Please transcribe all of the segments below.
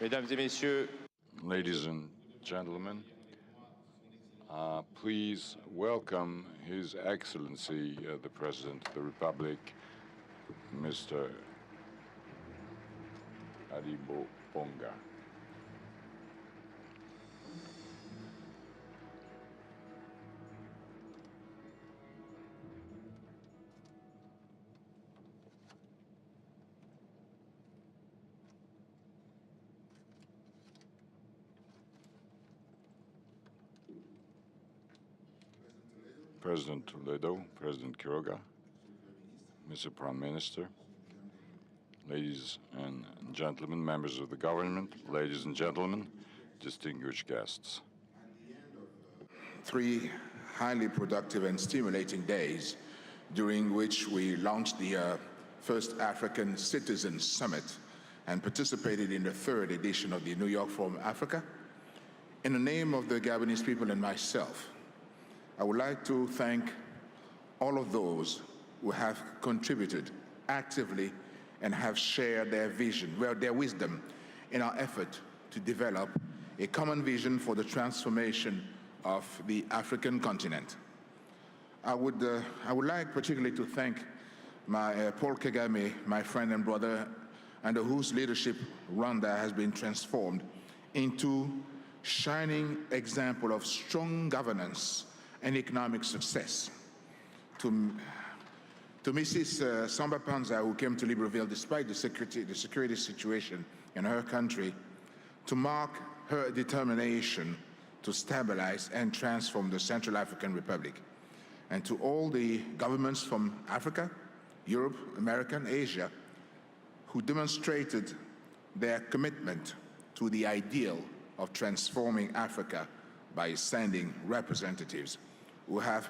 Mesdames et messieurs, Ladies and gentlemen, please welcome His Excellency, the President of the Republic, Mr. Adibo Bonga. President Toledo, President Quiroga, Mr. Prime Minister, ladies and gentlemen, members of the government, ladies and gentlemen, distinguished guests. 3 highly productive and stimulating days during which we launched the first African Citizens Summit and participated in the 3rd edition of the New York Forum Africa. In the name of the Gabonese people and myself, I would like to thank all of those who have contributed actively and have shared their vision, their wisdom in our effort to develop a common vision for the transformation of the African continent. I would like particularly to thank my Paul Kagame, my friend and brother, under whose leadership Rwanda has been transformed into shining example of strong governance and economic success. To Mrs. Samba Panza, who came to Libreville despite the security situation in her country, to mark her determination to stabilize and transform the Central African Republic. And to all the governments from Africa, Europe, America, and Asia, who demonstrated their commitment to the ideal of transforming Africa by sending representatives who have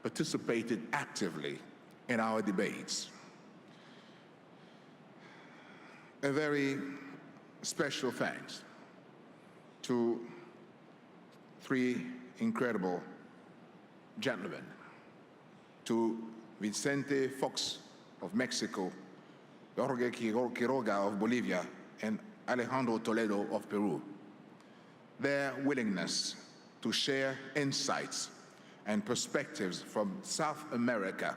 participated actively in our debates. A very special thanks to 3 incredible gentlemen, to Vicente Fox of Mexico, Jorge Quiroga of Bolivia, and Alejandro Toledo of Peru. Their willingness to share insights and perspectives from South America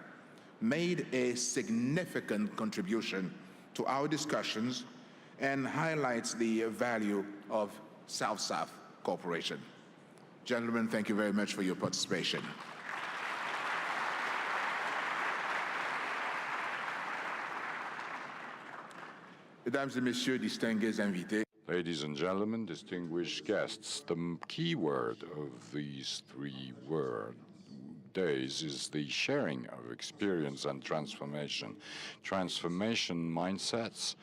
made a significant contribution to our discussions and highlights the value of South-South cooperation. Gentlemen, thank you very much for your participation. Mesdames et messieurs, distingués invités. Ladies and gentlemen, distinguished guests, the key word of these 3 days is the sharing of experience and transformation. Transformation mindsets.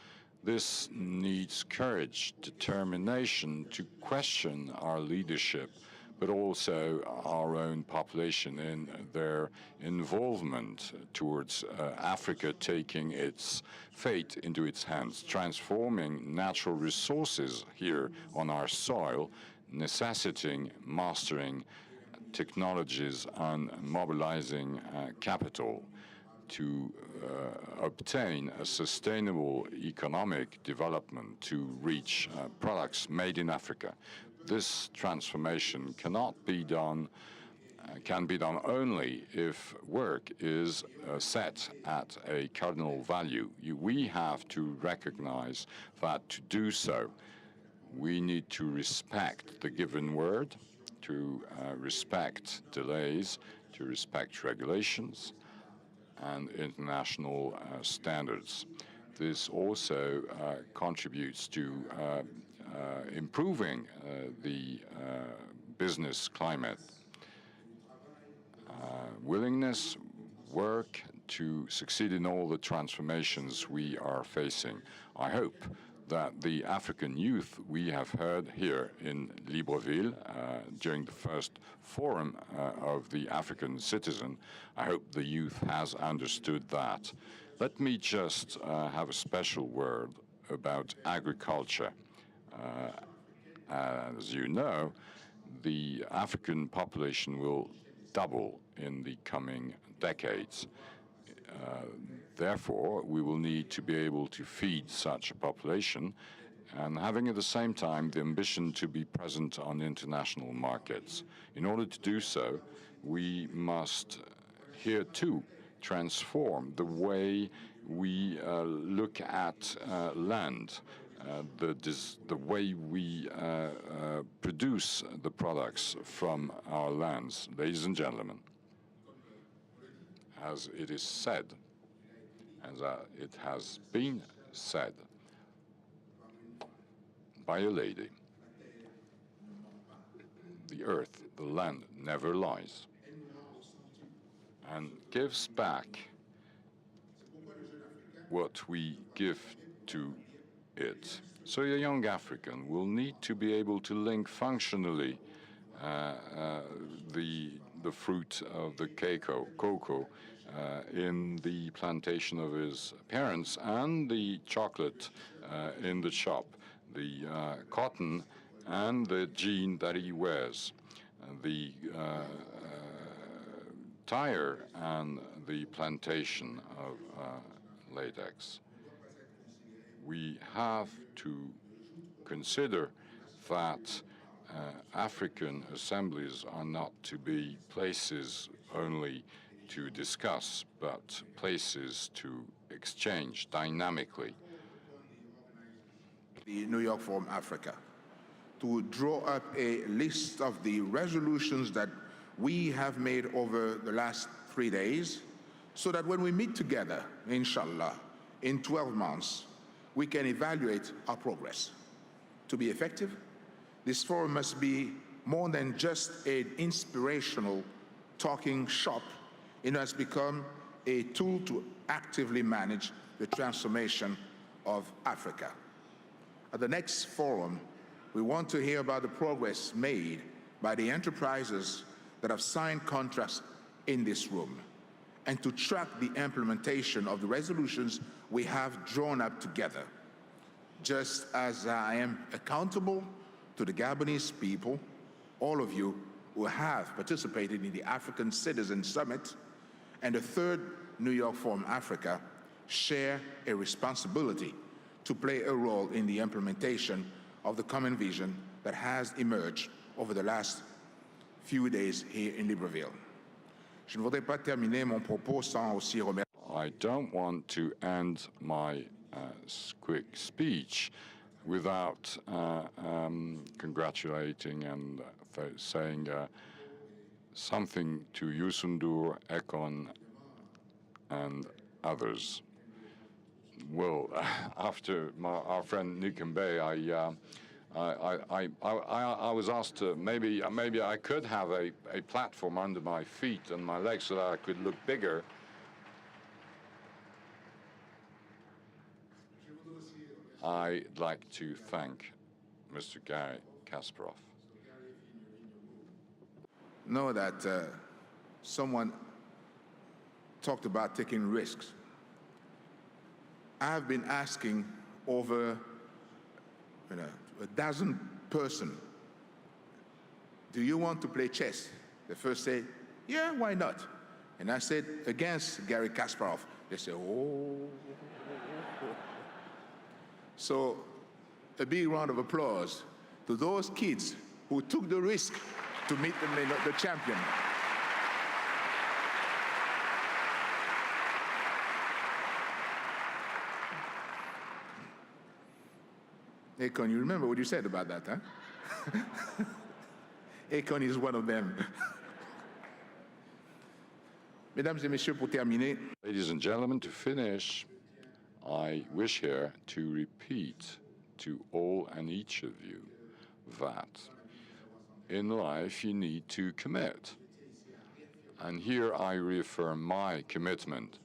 This needs courage, determination to question our leadership, but also our own population in their involvement towards Africa taking its fate into its hands, transforming natural resources here on our soil, necessitating mastering technologies and mobilizing capital to obtain a sustainable economic development to reach products made in Africa. This transformation can be done only if work is set at a cardinal value. We have to recognize that to do so, we need to respect the given word, to respect delays, to respect regulations and international standards. This also contributes to improving the business climate. Willingness, work to succeed in all the transformations we are facing. I hope that the African youth we have heard here in Libreville during the first forum of the African citizen, I hope the youth has understood that. Let me just have a special word about agriculture. As you know, the African population will double in the coming decades. Therefore, we will need to be able to feed such a population and having at the same time the ambition to be present on international markets. In order to do so, we must here too transform the way we look at land, the way we produce the products from our lands. Ladies and gentlemen, as it is said, as it has been said by a lady, the earth, the land, never lies and gives back what we give to it. So a young African will need to be able to link functionally the fruit of the cocoa in the plantation of his parents and the chocolate in the shop, the cotton and the jean that he wears, the tire and the plantation of latex. We have to consider that African assemblies are not to be places only to discuss, but places to exchange dynamically. The New York Forum Africa, to draw up a list of the resolutions that we have made over the last 3 days, so that when we meet together, inshallah, in 12 months, we can evaluate our progress. To be effective, this forum must be more than just an inspirational talking shop. It has become a tool to actively manage the transformation of Africa. At the next forum, we want to hear about the progress made by the enterprises that have signed contracts in this room, and to track the implementation of the resolutions we have drawn up together. Just as I am accountable to the Gabonese people, all of you who have participated in the African Citizens Summit and the third New York Forum Africa share a responsibility to play a role in the implementation of the common vision that has emerged over the last few days here in Libreville. Je ne voudrais pas terminer mon propos sans aussi remercier. I don't want to end my quick speech without congratulating and saying something to Yusundur, Ekon, and others. Well, after our friend Nikembe, I was asked to maybe I could have a platform under my feet and my legs so that I could look bigger. I'd like to thank Mr. Gary Kasparov. Know that someone talked about taking risks. I've been asking over a dozen persons, do you want to play chess? The first said, yeah, why not? And I said, against Gary Kasparov. They said, oh. So a big round of applause to those kids who took the risk to meet the champion. Akon, you remember what you said about that, huh? Akon is one of them. Mesdames et messieurs, pour terminer. Ladies and gentlemen, to finish, I wish here to repeat to all and each of you that in life you need to commit. And here I reaffirm my commitment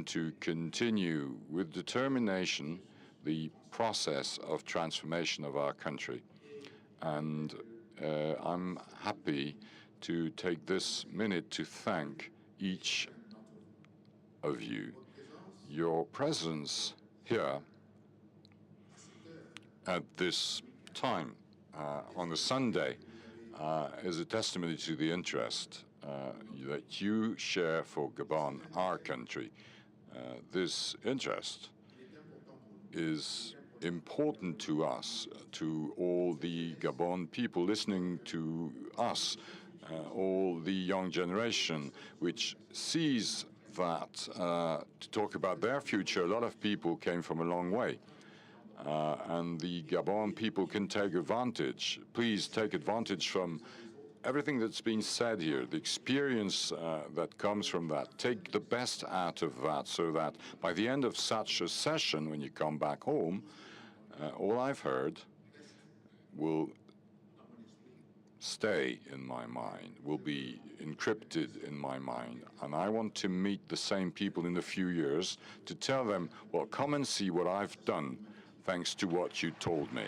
to continue with determination the process of transformation of our country. And I'm happy to take this minute to thank each of you. Your presence here at this time on the Sunday is a testimony to the interest that you share for Gabon, our country. This interest is important to us, to all the Gabon people listening to us, all the young generation, which sees that to talk about their future, a lot of people came from a long way. And the Gabon people can take advantage. Please take advantage from everything that's been said here, the experience that comes from that. Take the best out of that so that by the end of such a session, when you come back home, all I've heard will stay in my mind, will be encrypted in my mind. And I want to meet the same people in a few years to tell them, well, come and see what I've done thanks to what you told me.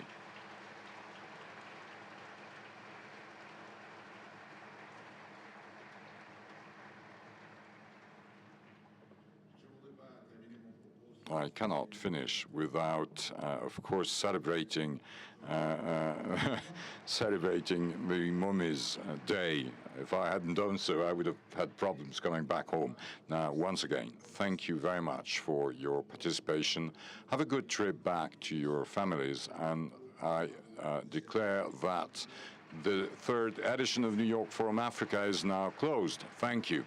I cannot finish without, of course, celebrating celebrating the mummy's day. If I hadn't done so, I would have had problems coming back home. Now, once again, thank you very much for your participation. Have a good trip back to your families, and I declare that the third edition of New York Forum Africa is now closed. Thank you.